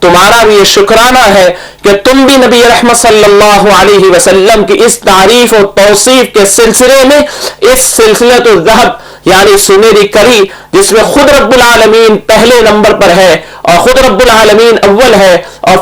تمہارا بھی یہ شکرانہ ہے کہ تم بھی نبی رحمت صلی اللہ علیہ وسلم کی اس تعریف و توصیف کے سلسلے میں اس سلسلۃ الذہب یعنی سنہری کڑی جس میں خود رب العالمین پہلے نمبر پر ہے اور خود رب العالمین اول ہے اور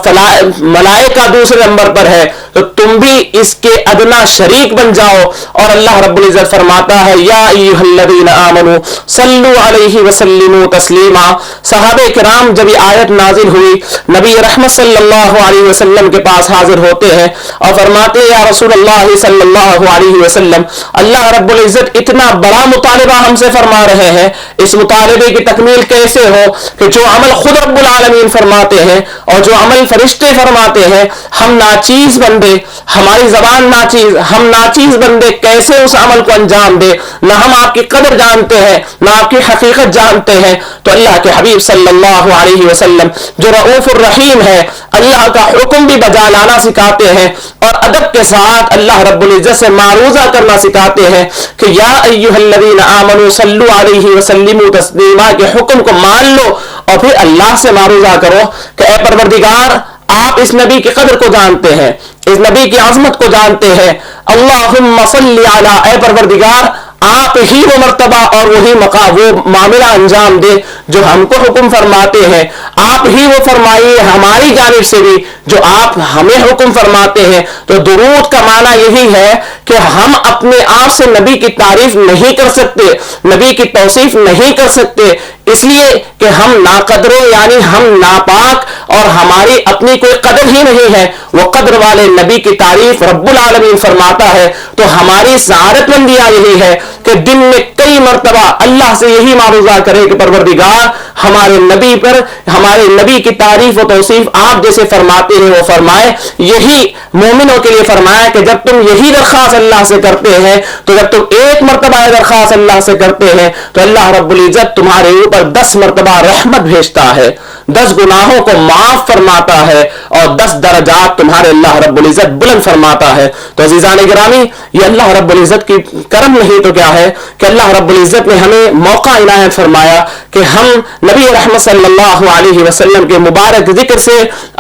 ملائکہ دوسرے نمبر پر ہے، تو تم بھی اس کے ادنا شریک بن جاؤ۔ اور اللہ رب العزت فرماتا ہے یا ایھا الذین آمنوا صلوا علیہ وسلموا تسلیما۔ صحابہ کرام جب یہ آیت نازل ہوئی نبی رحمت صلی اللہ علیہ وسلم کے پاس حاضر ہوتے ہیں اور فرماتے ہیں یا رسول اللہ صلی اللہ علیہ وسلم، اللہ رب العزت اتنا بڑا مطالبہ ہم سے فرما رہے ہیں، اس مطالبے کی تکمیل کیسے ہو کہ جو عمل خود رب العالمین فرماتے ہیں اور جو عمل فرشتے فرماتے ہیں، ہم ناچیز بندے، ہماری زبان ناچیز، ہم ناچیز بندے کیسے اس عمل کو انجام دے؟ نہ ہم آپ کی قدر جانتے ہیں نہ آپ کی حقیقت جانتے ہیں۔ تو اللہ کے حبیب صلی اللہ علیہ وسلم جو رؤوف الرحیم ہے، اللہ کا حکم بھی بجا لانا سکھاتے ہیں اور ادب کے ساتھ اللہ رب العزت سے معروضہ کرنا سکھاتے ہیں کہ یا ایھا الذین آمنوا صلوا علیہ وسلموا تسلیما کے حکم کو مان لو اور پھر اللہ سے معروضہ کرو کہ اے پروردگار آپ اس نبی کی قدر کو جانتے ہیں، اس نبی کی عظمت کو جانتے ہیں، اللہم صلی علی، اے پروردگار آپ ہی وہ مرتبہ اور وہی مقام وہ معاملہ انجام دے جو ہم کو حکم فرماتے ہیں، آپ ہی وہ فرمائیے ہماری جانب سے بھی جو آپ ہمیں حکم فرماتے ہیں۔ تو درود کا معنی یہی ہے کہ ہم اپنے آپ سے نبی کی تعریف نہیں کر سکتے، نبی کی توصیف نہیں کر سکتے، اس لیے کہ ہم ناقدرے یعنی ہم ناپاک اور ہماری اپنی کوئی قدر ہی نہیں ہے، وہ قدر والے نبی کی تعریف رب العالمین فرماتا ہے۔ تو ہماری سعادت مندیاں یہی ہے کہ دن میں کئی مرتبہ اللہ سے یہی معروضہ کرے کہ پروردگار ہمارے نبی پر ہمارے نبی کی تعریف و توصیف آپ جیسے فرماتے ہیں وہ فرمائے۔ یہی مومنوں کے لیے فرمایا کہ جب تم یہی درخواست اللہ سے کرتے ہیں تو جب تم ایک مرتبہ درخواست اللہ سے کرتے ہیں تو اللہ رب العزت تمہارے اوپر 10 مرتبہ رحمت بھیجتا ہے، 10 گناہوں کو معاف فرماتا ہے اور 10 درجات تمہارے اللہ رب العزت بلند فرماتا ہے۔ تو عزیزان گرامی یہ اللہ رب العزت کی کرم نہیں تو کیا ہے کہ اللہ رب العزت نے ہمیں موقع عنایت فرمایا کہ ہم نبی رحمت صلی اللہ علیہ وسلم کے مبارک ذکر سے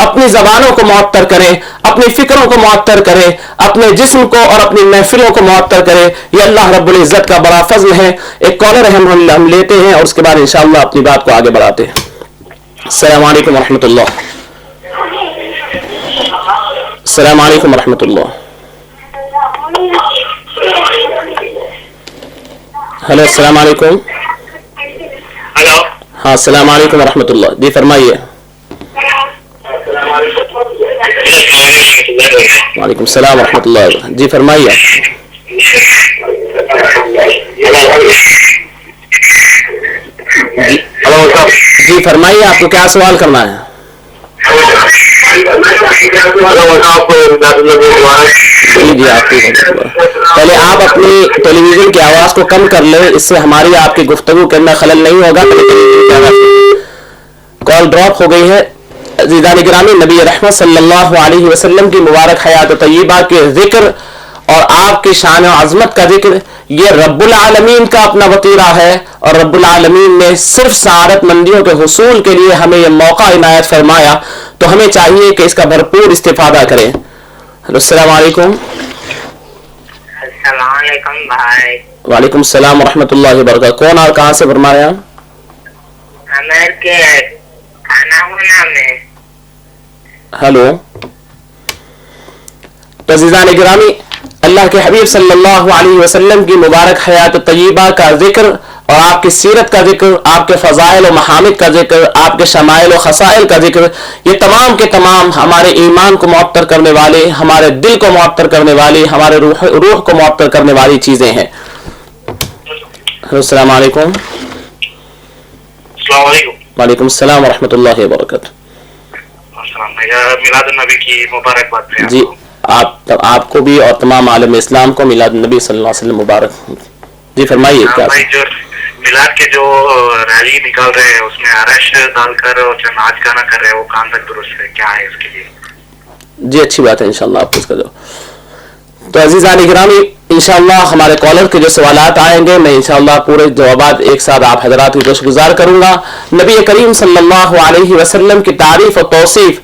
اپنی زبانوں کو معطر کریں، اپنی فکروں کو معطر کریں، اپنے جسم کو اور اپنی محفلوں کو معطر کریں۔ یہ اللہ رب العزت کا بڑا فضل ہے۔ ایک کالر ہم لیتے ہیں اور اس کے بعد انشاءاللہ اپنی بات کو آگے بڑھاتے ہیں۔ السلام علیکم ورحمۃ اللہ۔ السلام علیکم ورحمۃ اللہ۔ ہلو السلام علیکم۔ ہلو ہاں السلام علیکم ورحمۃ اللہ، جی فرمائیے۔ وعلیکم السلام ورحمۃ اللہ، جی فرمائیے۔ جی فرمائیے آپ کو کیا سوال کرنا ہے؟ جی جی آپ کی پہلے آپ اپنی ٹیلی ویژن کی آواز کو کم کر لیں، اس سے ہماری آپ کی گفتگو کے اندر خلل نہیں ہوگا۔ کال ڈراپ ہو گئی ہے۔ عزیزان گرامی نبی رحمت صلی اللہ علیہ وسلم کی مبارک حیات طیبہ کے ذکر اور آپ کی شان و عظمت کا ذکر یہ رب العالمین کا اپنا وطیرہ ہے اور رب العالمین نے صرف سعادت مندیوں کے حصول کے لیے ہمیں یہ موقع عنایت فرمایا، تو ہمیں چاہیے کہ اس کا بھرپور استفادہ کریں۔ السلام علیکم۔ السلام علیکم بھائی۔ وعلیکم السلام ورحمۃ اللہ وبرکاتہ۔ کون اور کہاں سے فرما رہے ہیں؟ امیر کے کھانا ہونا میں۔ ہلو۔ تو عزیزان گرامی اللہ کے حبیب صلی اللہ علیہ وسلم کی مبارک حیات طیبہ کا ذکر اور آپ کی سیرت کا ذکر، آپ کے فضائل و محامد کا ذکر، آپ کے شمائل و خصائل کا ذکر، یہ تمام کے تمام ہمارے ایمان کو معطر کرنے والے، ہمارے دل کو معطر کرنے والے، ہمارے روح کو معطر کرنے والی چیزیں ہیں۔ السلام علیکم۔ السلام علیکم۔ وعلیکم السلام ورحمۃ اللہ وبرکاتہ۔ میلاد النبی کی مبارکباد ہے۔ جی آپ کو بھی اور تمام عالم اسلام کو میلاد النبی صلی اللہ علیہ وسلم مبارک۔ جی فرمائیے کیا؟ بھائی جو میلاد کے جو ریلی نکال رہے ہیں اس میں عرش ڈال کر اور جو ناچ گانا کر رہے ہیں وہ کہاں تک درست ہے، کیا ہے اس کے لیے؟ جی اچھی بات ہے، انشاءاللہ آپ کو اس کا جو تو عزیزان گرامی انشاءاللہ ہمارے کالر کے جو سوالات آئیں گے میں انشاءاللہ پورے جوابات ایک ساتھ آپ حضرات کی گوش گزار کروں گا. نبی کریم صلی اللہ علیہ وسلم کی تعریف اور توصیف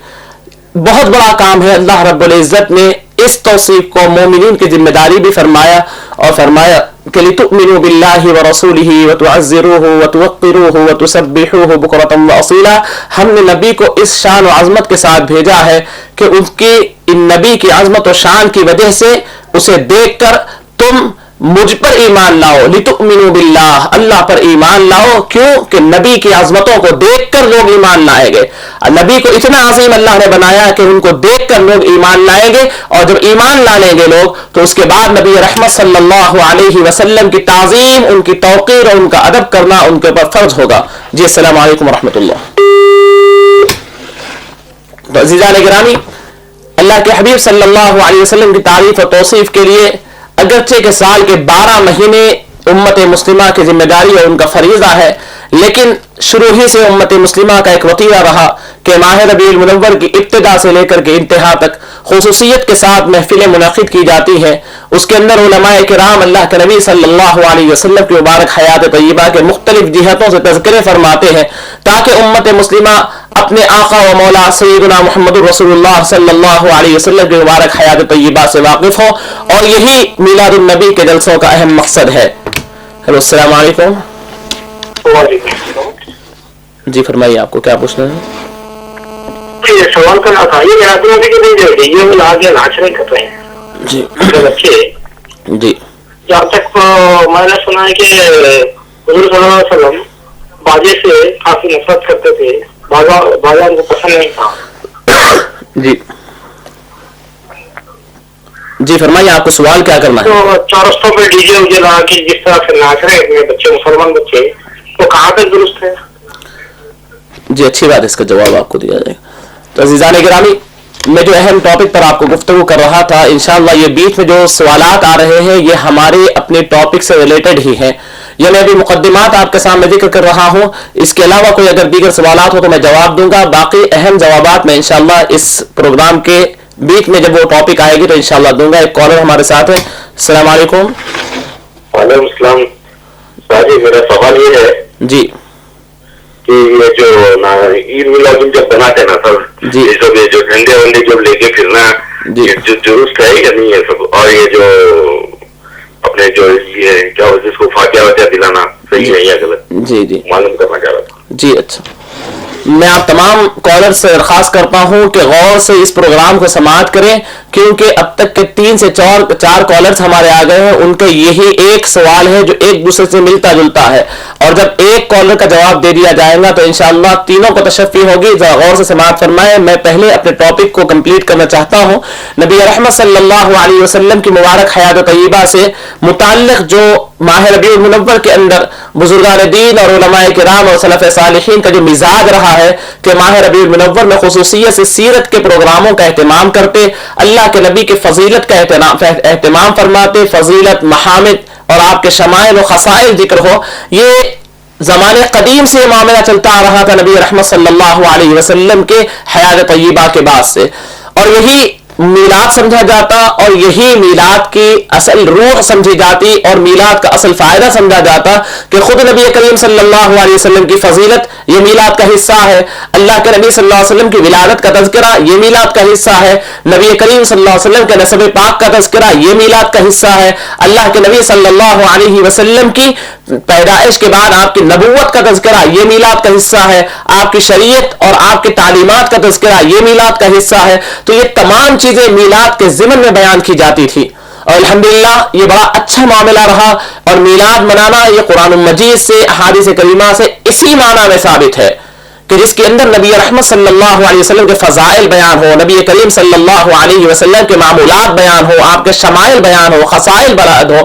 بہت بڑا کام ہے. اللہ رب العزت نے اس توصیف کو مومنین کی ذمہ داری بھی فرمایا اور فرمایا کہ لِتُؤْمِنُوا بِاللَّهِ وَرَسُولِهِ وَتُعَزِّرُوهُ وَتُوَقِّرُوهُ وَتُسَبِّحُوهُ بُكْرَةً وَأَصِيلًا. ہم نے نبی کو اس شان و عظمت کے ساتھ بھیجا ہے کہ ان نبی کی عظمت و شان کی وجہ سے اسے دیکھ کر تم مجھ پر ایمان لاؤ. لِتُؤْمِنُوا بِاللَّهِ اللہ پر ایمان لاؤ. کیوں کہ نبی کی عظمتوں کو دیکھ کر لوگ ایمان لائیں گے. نبی کو اتنا عظیم اللہ نے بنایا کہ ان کو دیکھ کر لوگ ایمان لائیں گے اور جب ایمان لا لیں گے لوگ تو اس کے بعد نبی رحمت صلی اللہ علیہ وسلم کی تعظیم ان کی توقیر اور ان کا ادب کرنا ان کے اوپر فرض ہوگا. جی السلام علیکم ورحمۃ اللہ. تو عزیزان گرامی اللہ کے حبیب صلی اللہ علیہ وسلم کی تعریف اور توصیف کے لیے اگرچہ کہ سال کے 12 مہینے امت مسلمہ کی ذمہ داری اور ان کا فریضہ ہے لیکن شروع ہی سے امت مسلمہ کا ایک وتیرہ رہا کہ ماہ ربیع المنور کی ابتدا سے لے کر کے انتہا تک خصوصیت کے ساتھ محفلیں منعقد کی جاتی ہیں. اس کے اندر علماء کرام اللہ کے نبی صلی اللہ علیہ وسلم کی مبارک حیات طیبہ کے مختلف جہتوں سے تذکرے فرماتے ہیں تاکہ امت مسلمہ اپنے آقا و مولا سیدنا محمد رسول اللہ صلی اللہ علیہ وسلم کی مبارک حیات طیبہ سے واقف ہو اور یہی میلاد النبی کے جلسوں کا اہم مقصد ہے. ہیلو السلام علیکم. وعلیکم السلام. جی فرمائیے آپ کو کیا پوچھنا ہے؟ یہ سوال کرنا تھا یہ آدمی کہ نہیں یہ وہ آگے ناچ نہیں کر رہے ہیں جی بچے. جی جہاں تک میں نے سنا ہے کہ حضور صلی اللہ علیہ وسلم باجے سے کافی نفرت کرتے تھے. باجا ان کو پسند نہیں تھا. جی جی فرمائیے آپ کو سوال کیا کرنا ہے؟ تو چورستوں پہ ڈی جے وجے لگا کے جس طرح سے ناچ رہے ہیں بچے مسلمان بچے تو کہاں تک درست ہے؟ جی اچھی بات ہے اس کا جواب آپ کو دیا جائے گا. تو عزیزان گرامی میں جو اہم ٹاپک پر آپ کو گفتگو کر رہا تھا انشاءاللہ یہ بیچ میں جو سوالات آ رہے ہیں یہ ہمارے اپنے ٹاپک سے ریلیٹڈ ہی ہیں. یہ میں ابھی مقدمات آپ کے سامنے ذکر کر رہا ہوں. اس کے علاوہ کوئی اگر دیگر سوالات ہو تو میں جواب دوں گا. باقی اہم جوابات میں انشاءاللہ اس پروگرام کے بیچ میں جب وہ ٹاپک آئے گی تو انشاءاللہ دوں گا. ایک کالر ہمارے ساتھ ہے. السلام علیکم. وعلیکم السلام. جی میرا سوال یہ ہے جی کہ یہ جو عید میلاد جب بناتے ہیں نا سر جی یہ سب یہ جو ڈنڈے ونڈے جب لے کے پھرنا جی جو درست ہے یا نہیں ہے سب اور یہ جو اپنے جو یہ کیا جس کو فاتحہ واتحہ دلانا صحیح ہے یا غلط جی جی معلوم کرنا چاہ رہا تھا. جی اچھا میں آپ تمام کالر سے درخواست کرتا ہوں کہ غور سے اس پروگرام کو سماعت کریں کیونکہ اب تک کے 3 سے 4 کالرز ہمارے آ گئے ہیں. ان کا یہی ایک سوال ہے جو ایک دوسرے سے ملتا جلتا ہے اور جب ایک کالر کا جواب دے دیا جائے گا تو انشاءاللہ تینوں کو تشفی ہوگی. ذرا غور سے سماعت فرمائیں. میں پہلے اپنے ٹاپک کو کمپلیٹ کرنا چاہتا ہوں. نبی رحمت صلی اللہ علیہ وسلم کی مبارک حیات طیبہ سے متعلق جو ماہ ربیع المنور کے اندر بزرگان دین اور علماء کرام اور سلف صالحین کا جو مزاج رہا ہے کہ ماہ ربیع المنور میں خصوصیت سے سیرت کے پروگراموں کا اہتمام کرتے, اللہ کے نبی کی فضیلت کا اہتمام فرماتے, فضیلت, محامد اور آپ کے شمائل و خصائل ذکر ہو. یہ زمانے قدیم سے معاملہ چلتا آ رہا تھا نبی رحمت صلی اللہ علیہ وسلم کے حیات طیبہ کے بعد سے, اور یہی میلاد سمجھا جاتا اور یہی میلاد کی اصل روح سمجھی جاتی اور میلاد کا اصل فائدہ سمجھا جاتا کہ خود نبی کریم صلی اللہ علیہ وسلم کی فضیلت یہ میلاد کا حصہ ہے. اللہ کے نبی صلی اللہ علیہ وسلم کی ولادت کا تذکرہ یہ میلاد کا حصہ ہے. نبی کریم صلی اللہ علیہ وسلم کے نسب پاک کا تذکرہ یہ میلاد کا حصہ ہے. اللہ کے نبی صلی اللہ علیہ وسلم کی پیدائش کے بعد آپ کی نبوت کا تذکرہ یہ میلاد کا حصہ ہے. آپ کی شریعت اور آپ کی تعلیمات کا تذکرہ یہ میلاد کا حصہ ہے. تو یہ تمام چیزیں میلاد کے ضمن میں بیان کی جاتی تھی اور الحمدللہ یہ بڑا اچھا معاملہ رہا. اور میلاد منانا یہ قرآن مجید سے احادیث کریمہ سے اسی معنی میں ثابت ہے کہ جس کے اندر نبی رحمت صلی اللہ علیہ وسلم کے فضائل بیان ہو, نبی کریم صلی اللہ علیہ وسلم کے معمولات بیان ہو, آپ کے شمائل بیان ہو, خصائل بیان ہو,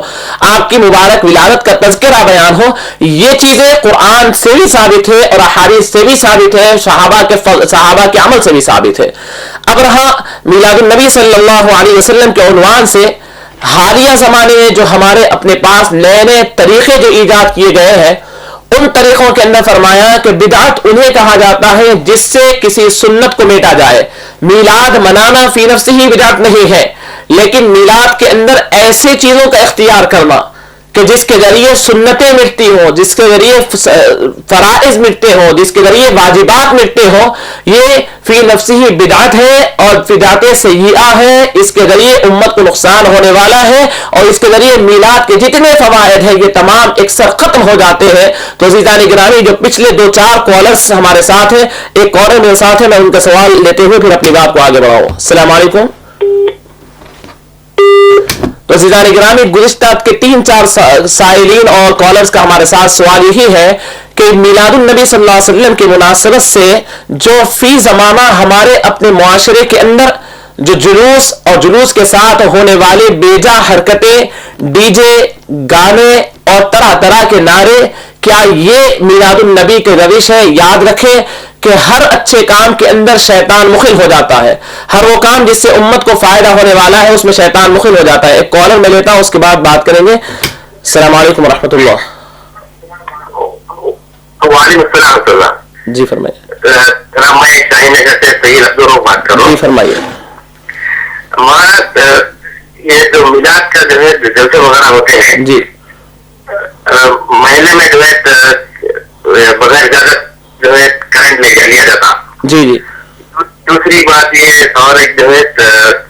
آپ کی مبارک ولادت کا تذکرہ بیان ہو. یہ چیزیں قرآن سے بھی ثابت ہے اور احادیث سے بھی ثابت ہے, صحابہ کے عمل سے بھی ثابت ہے. اب رہا میلاد النبی صلی اللہ علیہ وسلم کے عنوان سے حالیہ زمانے میں جو ہمارے اپنے پاس نئے نئے طریقے جو ایجاد کیے گئے ہیں ان طریقوں کے اندر فرمایا کہ بدعت انہیں کہا جاتا ہے جس سے کسی سنت کو میٹا جائے. میلاد منانا فی نفسہ ہی بدعت نہیں ہے لیکن میلاد کے اندر ایسے چیزوں کا اختیار کرنا کہ جس کے ذریعے سنتیں مٹتی ہوں، جس کے ذریعے فرائض مٹتے ہوں، جس کے ذریعے واجبات مٹتے ہوں، یہ فی نفسی ہی بدعت ہے اور بدعت سیئہ ہے. اس کے ذریعے امت کو نقصان ہونے والا ہے اور اس کے ذریعے میلاد کے جتنے فوائد ہیں یہ تمام اکثر ختم ہو جاتے ہیں. تو عزیزان گرامی، جو پچھلے 2-4 کالرز ہمارے ساتھ ہیں، ایک کالر میرے ساتھ ہے، میں ان کا سوال لیتے ہوئے پھر اپنی بات کو آگے بڑھاؤں. السلام علیکم. تو عزیزان گرامی، گزشتہ کے 3-4 سائلین اور کالرز کا ہمارے ساتھ سوال یہی ہے کہ میلاد النبی صلی اللہ علیہ وسلم کی مناسبت سے جو فی زمانہ ہمارے اپنے معاشرے کے اندر جو جلوس اور جلوس کے ساتھ ہونے والے بیجا حرکتیں، ڈی جے، گانے اور طرح طرح کے نعرے، کیا یہ میلاد النبی کے روش ہے؟ یاد رکھیں کہ ہر اچھے کام کے اندر شیطان مخل ہو جاتا ہے. ہر وہ کام جس سے امت کو فائدہ ہونے والا ہے اس میں شیطان مخل ہو جاتا ہے. ایک کالر میں لیتا ہوں، اس کے بعد بات کریں گے. السلام علیکم ورحمۃ اللہ. وعلیکم السلام ورحمۃ اللہ. جی فرمائیے. میں شاہین نگر سے سید عبدالرؤف بات کر رہا ہوں. جی فرمائیے. ہمارا یہ جو میلاد کا جو ہے جلسے وغیرہ ہوتے ہیں، جی محلے میں جو ہے بغیر اجازت جو ہے کرنٹ لیا جاتا. جی جی. دوسری بات یہ، اور ایک جو ہے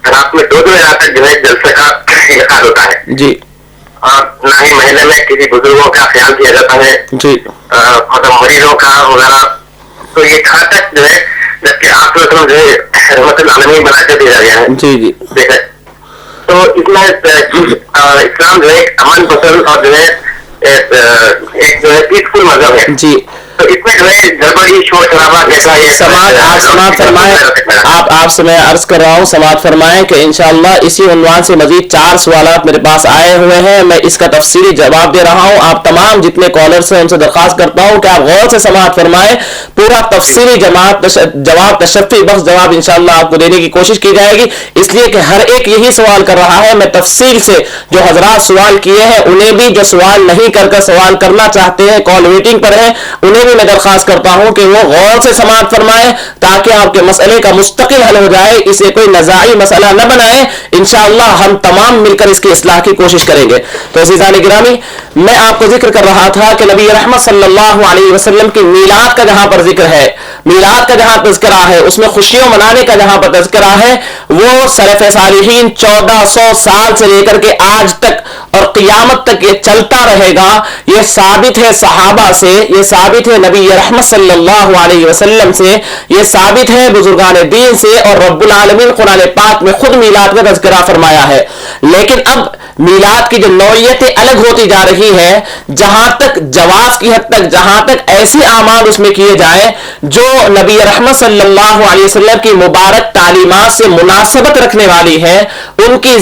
رات میں 2 بجے تک جو ہے جلسے کا انعقاد ہوتا ہے. جی. اور نہ ہی محلے میں کسی بزرگوں کا خیال کیا جاتا ہے. جی. مطلب مریضوں کا وغیرہ. تو یہ کہاں تک جو ہے، جبکہ آپ جو ہے رحمت العالمین بنا کر دیا گیا ہے. جی جی. تو اس میں اسلام جو ہے امن پسند اور جو ہے ایک جو ہے پیسفل مذہب ہے. جی. تو اس میں جو ہے گڑبڑی، شور شرابہ جیسا یہ سماعت فرمائیں. آپ سے میں عرض کر رہا ہوں، سماعت فرمائیں کہ انشاءاللہ اسی عنوان سے مزید 4 سوالات میرے پاس آئے ہوئے ہیں. میں اس کا تفصیلی جواب دے رہا ہوں. آپ تمام جتنے کالرز ہیں ان سے درخواست کرتا ہوں کہ آپ غور سے سماعت فرمائیں. پورا تفصیلی جواب، تشفی بخش جواب انشاءاللہ آپ کو دینے کی کوشش کی جائے گی، اس لیے کہ ہر ایک یہی سوال کر رہا ہے. میں تفصیل سے جو حضرات سوال کیے ہیں انہیں بھی، جو سوال نہیں کر سوال کرنا چاہتے ہیں، کال ویٹنگ پر ہیں، انہیں بھی میں درخواست کرتا ہوں کہ وہ غور سے سماعت فرمائیں تاکہ آپ کے مسئلے کا مستقل حل ہو جائے. اسے کوئی نزاعی مسئلہ نہ بنائیں. انشاءاللہ ہم تمام مل کر اس کی اصلاح کی کوشش کریں گے. تو عزیزان گرامی، میں آپ کو ذکر کر رہا تھا کہ نبی رحمت صلی اللہ علیہ وسلم کی میلاد کا جہاں پر ذکر ہے، میلاد کا جہاں تذکرہ ہے، اس میں خوشیوں منانے کا جہاں پر تذکرہ ہے، وہ سلف صالحین 1400 سال سے لے کر کے آج تک اور قیامت تک یہ چلتا رہے گا. یہ ثابت ہے صحابہ سے، یہ ثابت ہے نبی رحمت صلی اللہ علیہ وسلم سے، یہ ثابت ہے بزرگان دین سے، اور رب العالمین قرآن پاک میں خود میلاد کا تذکرہ فرمایا ہے. لیکن اب میلاد کی جو نوعیتیں الگ ہوتی جا رہی ہے، جہاں تک جواز کی حد تک، جہاں تک ایسے اعمال اس میں کیے جائیں جو نبی رحمت صلی اللہ علیہ وسلم کی مبارک تعلیمات سے مناسبت رکھنے والی ہے، ان کی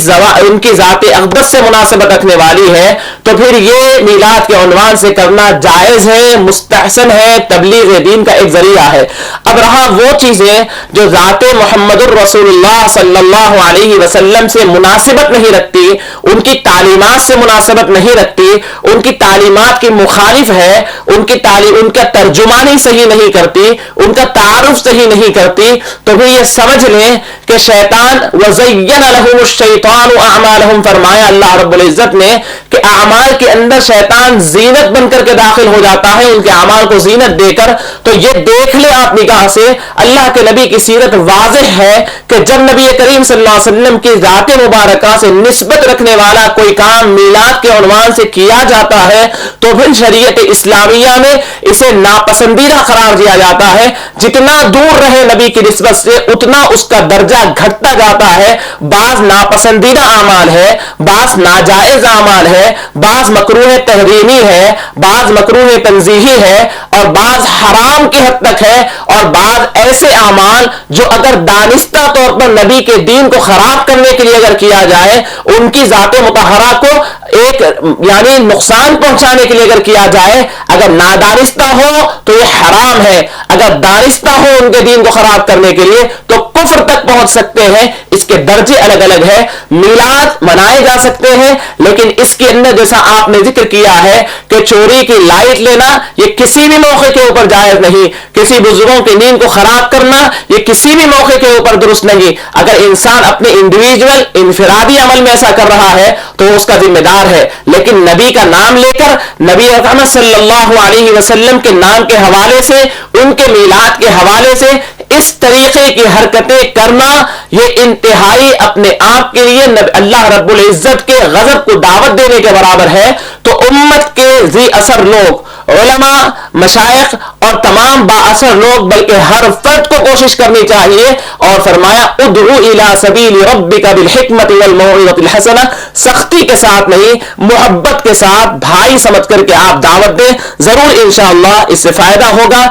ذات اقدس سے مناسبت رکھنے والی ہے، تو پھر یہ میلاد کے عنوان سے کرنا جائز ہے، مستحسن ہے، تبلیغ دین کا ایک ذریعہ ہے. اب رہا وہ چیزیں جو ذات محمد الرسول اللہ صلی اللہ علیہ وسلم سے مناسبت نہیں رکھتی، ان کی تعلیمات سے مناسبت نہیں رکھتی، ان کی تعلیمات کی مخالف ہے، ان کا ترجمہ نہیں صحیح نہیں کرتی، ان کا تعارف صحیح نہیں کرتی، تو پھر یہ سمجھ لیں کہ شیطان وَزَيَّنَ لَهُمُ الشَّيْطَانُ أَعْمَالَهُمْ فرمایا اللہ رب العزت نے کہ اعمال کے اندر شیطان زینت بن کر کے داخل ہو جاتا ہے، ان کے اعمال کو زینت دے کر. تو یہ دیکھ لیں آپ نگاہ سے، اللہ کے نبی کی سیرت واضح ہے کہ جب نبی کریم صلی اللہ علیہ وسلم کی ذات مبارکہ سے نسبت رکھنے والا کوئی کام میلاد کے عنوان سے کیا جاتا ہے تو پھر شریعت اسلامیہ میں اسے ناپسندیدہ قرار دیا جاتا ہے. جتنا دور رہے نبی کی نسبت سے اتنا اس کا درجہ گھٹتا جاتا ہے. بعض ناپسندیدہ اعمال ہے، بعض ناجائز اعمال ہے، بعض مکروہ تحریمی ہے، بعض مکروہ تنزیہی ہے، اور بعض حرام کی حد تک ہے، اور بعض ایسے اعمال جو اگر دانستہ طور پر نبی کے دین کو خراب کرنے کے لیے اگر کیا جائے، ان کی ذات مطہرہ کو ایک یعنی نقصان پہنچانے کے لیے اگر کیا جائے، اگر نادانستہ ہو تو یہ حرام ہے، اگر دانستہ ہو ان کے دین کو خراب کرنے کے لیے تو کفر تک پہنچ سکتے ہیں. اس کے درجے الگ الگ ہے. میلاد منائے جا سکتے ہیں لیکن اس کے اندر جیسا آپ نے ذکر کیا ہے کہ چوری کی لائٹ لینا یہ کسی بھی موقع کے اوپر جائز نہیں. کسی بزرگوں کی نیند کو خراب کرنا یہ کسی بھی موقع کے اوپر درست نہیں. اگر انسان اپنے انڈیویجول انفرادی عمل میں ایسا کر رہا ہے تو وہ اس کا ذمہ دار ہے. لیکن نبی کا نام لے کر نبی اکرم صلی اللہ علیہ وسلم کے نام کے حوالے سے ان کے میلاد کے حوالے سے اس طریقے کی حرکتیں کرنا یہ انتہائی اپنے آپ کے لیے اللہ رب العزت کے غضب کو دعوت دینے کے برابر ہے. تو امت کے ذی اثر لوگ علماء مشائخ اور تمام با اثر لوگ بلکہ ہر فرد کو کوشش کرنی چاہیے. اور فرمایا ادعو الی سبیل ربک بالحکمت والموعظۃ الحسنہ, سختی کے ساتھ نہیں محبت کے ساتھ بھائی سمجھ کر کے آپ دعوت دیں. ضرور انشاءاللہ اس سے فائدہ ہوگا.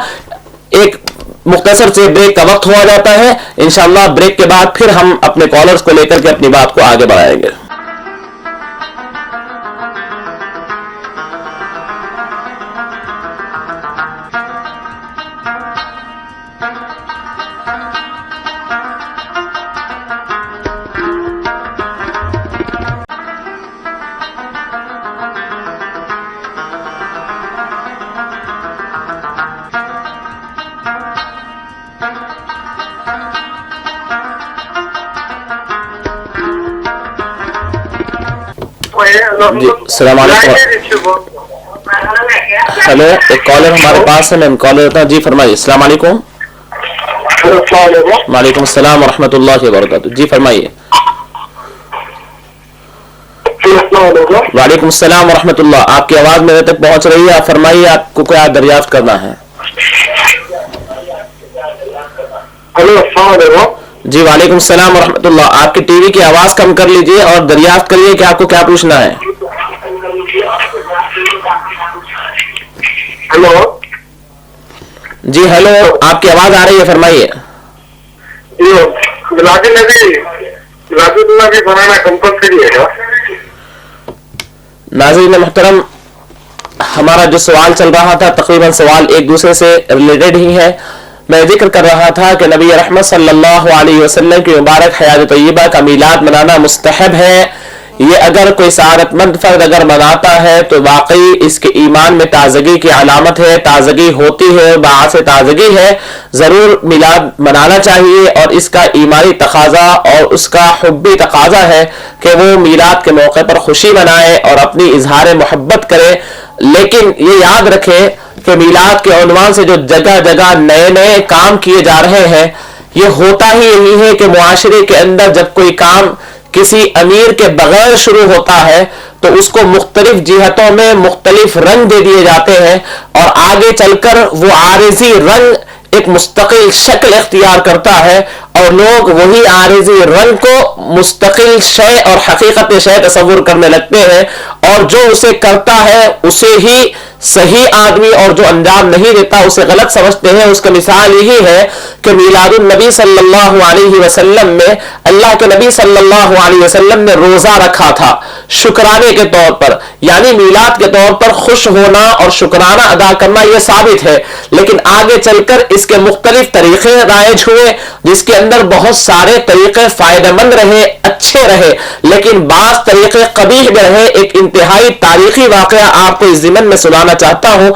ایک مختصر سے بریک کا وقت ہوا جاتا ہے. انشاءاللہ بریک کے بعد پھر ہم اپنے کالرز کو لے کر کے اپنی بات کو آگے بڑھائیں گے. جی السلام علیکم. ہلو, ایک کالر ہمارے پاس ہے, میں کالر ہوتا ہوں. جی فرمائیے. السلام علیکم. وعلیکم السلام ورحمۃ اللہ وبرکاتہ. جی فرمائیے. وعلیکم السلام ورحمۃ اللہ. آپ کی آواز میرے تک پہنچ رہی ہے, آپ فرمائیے آپ کو کیا دریافت کرنا ہے. جی وعلیکم السلام ورحمۃ اللہ. آپ کی ٹی وی کی آواز کم کر لیجئے اور دریافت کریے کہ آپ کو کیا پوچھنا ہے. ہلو. جی ہلو, آپ کی آواز آ رہی ہے, فرمائیے. ناظرین محترم, ہمارا جو سوال چل رہا تھا تقریباً سوال ایک دوسرے سے ریلیٹڈ ہی ہے. میں ذکر کر رہا تھا کہ نبی رحمت صلی اللہ علیہ وسلم کی مبارک حیات طیبہ کا میلاد منانا مستحب ہے. یہ اگر کوئی سعادت مند فرد اگر مناتا ہے تو واقعی اس کے ایمان میں تازگی کی علامت ہے, تازگی ہوتی ہے, باعث تازگی ہے. ضرور میلاد منانا چاہیے اور اس کا ایمانی تقاضا اور اس کا حبی تقاضا ہے کہ وہ میلاد کے موقع پر خوشی منائے اور اپنی اظہار محبت کرے. لیکن یہ یاد رکھے کہ میلاد کے عنوان سے جو جگہ جگہ نئے نئے کام کیے جا رہے ہیں یہ ہوتا ہی یہی ہے کہ معاشرے کے اندر جب کوئی کام کسی امیر کے بغیر شروع ہوتا ہے تو اس کو مختلف جہتوں میں مختلف رنگ دے دیے جاتے ہیں اور آگے چل کر وہ عارضی رنگ ایک مستقل شکل اختیار کرتا ہے اور لوگ وہی عارضی رنگ کو مستقل شے اور حقیقت شے تصور کرنے لگتے ہیں اور جو اسے کرتا ہے اسے ہی صحیح آدمی اور جو انجام نہیں دیتا اسے غلط سمجھتے ہیں. اس کا مثال یہی ہے کہ میلاد النبی صلی اللہ علیہ وسلم میں اللہ کے نبی صلی اللہ علیہ وسلم نے روزہ رکھا تھا شکرانے کے طور پر, یعنی میلاد کے طور پر خوش ہونا اور شکرانہ ادا کرنا یہ ثابت ہے. لیکن آگے چل کر اس کے مختلف طریقے رائج ہوئے جس کے اندر بہت سارے طریقے فائدہ مند رہے, اچھے رہے, لیکن بعض طریقے قبیح بھی رہے. ایک انتہائی تاریخی واقعہ آپ کو اس ضمن میں سنانا چاہتا ہوں.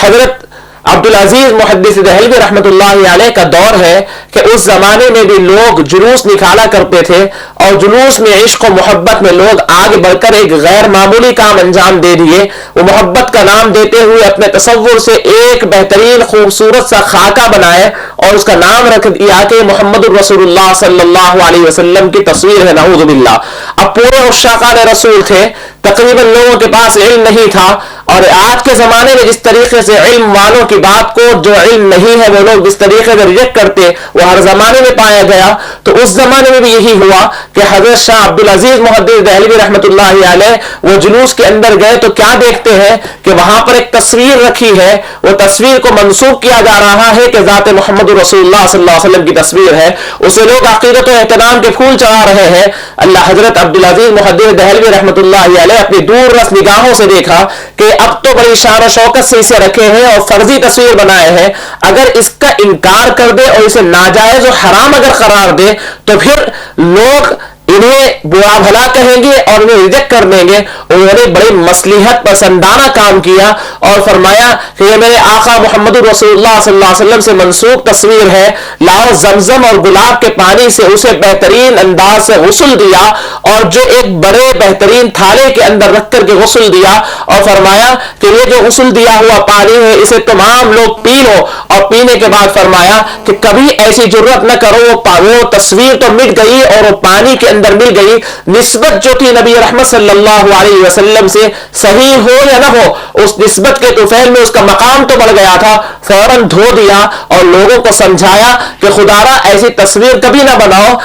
حضرت عبدالعزیز محدث دہلوی رحمۃ اللہ علیہ کا دور ہے کہ اس زمانے میں بھی لوگ جلوس نکالا کرتے تھے اور جلوس میں عشق و محبت میں لوگ آگے بڑھ کر ایک غیر معمولی کام انجام دے دیے. وہ محبت کا نام دیتے ہوئے اپنے تصور سے ایک بہترین خوبصورت سا خاکہ بنائے اور اس کا نام رکھ دیا کہ محمد الرسول اللہ صلی اللہ علیہ وسلم کی تصویر ہے. نعوذ باللہ. اب پورے عشاقان رسول تھے, تقریباً لوگوں کے پاس علم نہیں تھا اور آج کے زمانے میں جس طریقے سے علم والوں کی بات کو جو علم نہیں ہے وہ لوگ جس طریقے سے ریجیکٹ کرتے وہ ہر زمانے میں پایا گیا. تو اس زمانے میں بھی یہی ہوا کہ حضرت شاہ عبدالعزیز محدث دہلوی رحمۃ اللہ علیہ وہ جلوس کے اندر گئے تو کیا دیکھتے ہیں کہ وہاں پر ایک تصویر رکھی ہے, وہ تصویر کو منسوب کیا جا رہا ہے کہ ذات محمد رسول اللہ صلی اللہ علیہ وسلم کی تصویر ہے, اسے لوگ عقیدت و احترام کے پھول چڑھا رہے ہیں. اللہ حضرت عبدالعزیز محدث دہلوی رحمۃ اللہ علیہ اپنی دور رس نگاہوں سے دیکھا کہ اب تو بڑی شان و شوکت سے اسے رکھے ہیں اور فرضی تصویر بنائے ہیں, اگر اس کا انکار کر دے اور اسے ناجائز و حرام اگر قرار دے تو پھر لوگ انہیں برا بھلا کہیں گے اور انہیں ریجیکٹ کر دیں گے. انہوں نے بڑی مصلحت پسندانہ کام کیا اور فرمایا کہ یہ میرے آقا محمد رسول اللہ صلی اللہ علیہ وسلم سے منسوب تصویر ہے. لاؤ زمزم اور گلاب کے پانی سے اسے بہترین انداز سے غسل دیا اور جو ایک بڑے بہترین تھالے کے اندر رکھ کر کے غسل دیا اور فرمایا کہ یہ جو غسل دیا ہوا پانی ہے اسے تمام لوگ پی لو. اور پینے کے بعد فرمایا کہ کبھی ایسی جرت نہ کرو, وہ تصویر تو مٹ گئی اور وہ پانی کے اندر مل گئی, نسبت جو تھی نبی رحمت صلی اللہ علیہ وسلم سے صحیح ہو یا نہ ہو, اس نسبت کے طفیل میں اس کا مقام تو بڑھ گیا تھا. فوراً دھو دیا اور لوگوں کو سمجھایا کہ خدا را ایسی تصویر کبھی نہ بناؤ,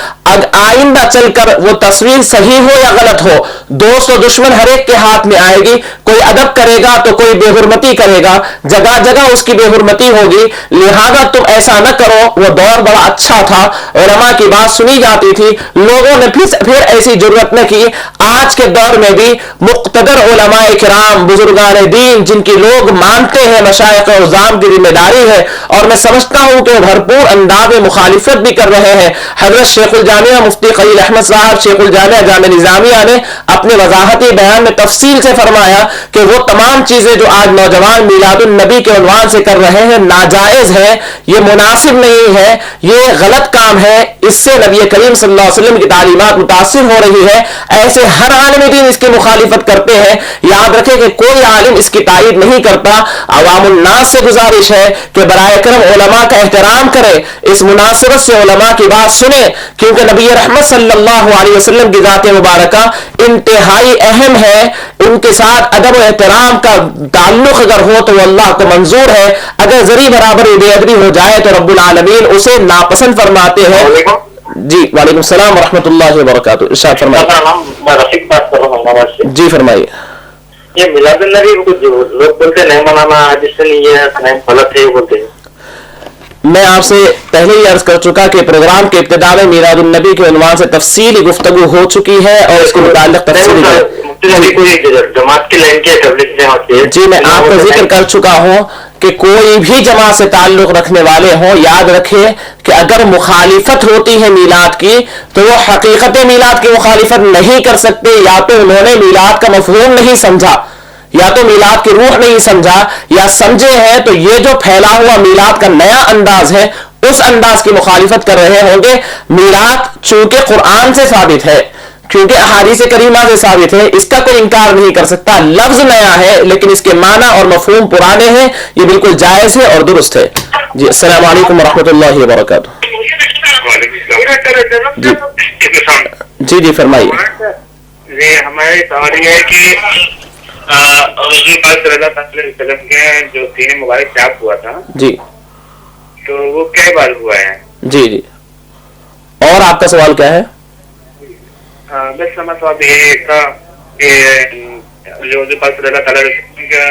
آئندہ چل کر وہ تصویر صحیح ہو یا غلط ہو, دوست و دشمن ہر ایک کے ہاتھ میں آئے گی. کوئی ادب کرے گا تو کوئی بے حرمتی کرے گا, جگہ جگہ اس کی بے حرمتی ہوگی, لہذا تم ایسا نہ کرو. وہ دور بڑا اچھا تھا, علماء کی بات سنی جاتی تھی, لوگوں نے پھر ایسی جرت نہ کی. آج کے دور میں بھی مقتدر علماء کرام بزرگان دین جن کی لوگ مانتے ہیں مشائخ و عظام کی ذمہ داری ہے, اور میں سمجھتا ہوں کہ وہ بھرپور انداز مخالفت بھی کر رہے ہیں. حضرت شیخ الجامعہ مفتی خلیل احمد صاحب شیخ الجامعہ جامع نظامیہ نے اپنے وضاحتی بیان میں تفصیل سے فرمایا کہ وہ تمام چیزیں جو آج نوجوان میلاد النبی کے عنوان سے کر رہے ہیں ناجائز ہے, یہ مناسب نہیں ہے, یہ غلط کام ہے, اس سے نبی کریم صلی اللہ علیہ وسلم کی تعلیمات متاثر ہو رہی ہے. ایسے ہر عالم دین اس کی مخالفت کرتے ہیں. یاد رکھیں کہ کوئی عالم اس کی تائید نہیں کرتا. عوام الناس سے گزارش ہے کہ برائے کرم علماء کا احترام کرے, اس مناسبت سے علماء کی بات سنیں, کیونکہ نبی رحمت صلی اللہ علیہ وسلم کی ذات مبارکہ انتہائی اہم ہے. ان کے ساتھ ادب و احترام کا تعلق اگر ہو تو وہ اللہ کو منظور ہے. اگر ذری برابر بے ادبی ہو جائے تو رب العالمین اسے ناپسند فرماتے ہیں. جی وعلیکم السلام ورحمۃ اللہ وبرکاتہ. ارشاد فرمائیے. میں رفیق بات کر رہا ہوں نواز سے. جی فرمائیے. یہ میلاد النبی کو جو لوگ بولتے ہیں نہیں منانا حدیث سے نہیں ہے, نہیں غلط ہے بولتے ہیں. میں آپ سے پہلے ہی عرض کر چکا کہ پروگرام کے ابتدا میں میلاد النبی کے عنوان سے تفصیلی گفتگو ہو چکی ہے اور اس کے متعلق جماعت کی لائن کے جی میں آپ کا ذکر کر چکا ہوں کہ کوئی بھی جماعت سے تعلق رکھنے والے ہوں, یاد رکھے کہ اگر مخالفت ہوتی ہے میلاد کی تو وہ حقیقت میلاد کی مخالفت نہیں کر سکتے. یا تو انہوں نے میلاد کا مفہوم نہیں سمجھا, یا تو میلاد کی روح نہیں سمجھا, یا سمجھے ہیں تو یہ جو پھیلا ہوا میلاد کا نیا انداز ہے اس انداز کی مخالفت کر رہے ہوں گے. میلاد چونکہ قرآن سے ثابت ہے, کیونکہ احادیث کریمہ سے ثابت ہے, اس کا کوئی انکار نہیں کر سکتا. لفظ نیا ہے لیکن اس کے معنی اور مفہوم پرانے ہیں, یہ بالکل جائز ہے اور درست ہے. جی السلام علیکم ورحمۃ اللہ وبرکاتہ. جی جی فرمائیے. جی ہماری سوال یہ ہے کہ حضور پاک صلی اللہ علیہ وسلم کے جو دین مبارک چھاپ ہوا تھا جی تو وہ کئی بار ہوا ہے. جی جی اور آپ کا سوال کیا ہے؟ بس ہمارا سوال یہ تھا کہ جو حضور پاک صلی اللہ علیہ وسلم کا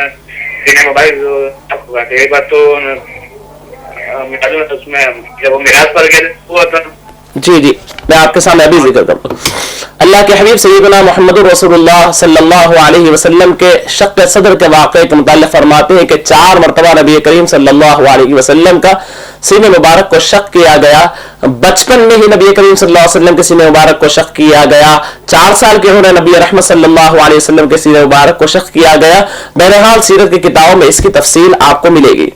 دین مبارک جو چھاپ ہوا تھا ایک بار تو اس میں جب وہ میراث پر گئے ہوا تھا. جی جی میں آپ کے سامنے ابھی ذکر کروں. اللہ کے حبیب سیدنا محمد رسول اللہ صلی اللہ علیہ وسلم کے شق صدر کے واقعے کے متعلق فرماتے ہیں کہ 4 مرتبہ نبی کریم صلی اللہ علیہ وسلم کا سینے مبارک کو شق کیا گیا. بچپن میں ہی نبی کریم صلی اللہ علیہ وسلم کے سینے مبارک کو شق کیا گیا. 4 سال کے ہونے نبی رحمت صلی اللہ علیہ وسلم کے سینے مبارک کو شق کیا گیا. بہرحال سیرت کی کتابوں میں اس کی تفصیل آپ کو ملے گی.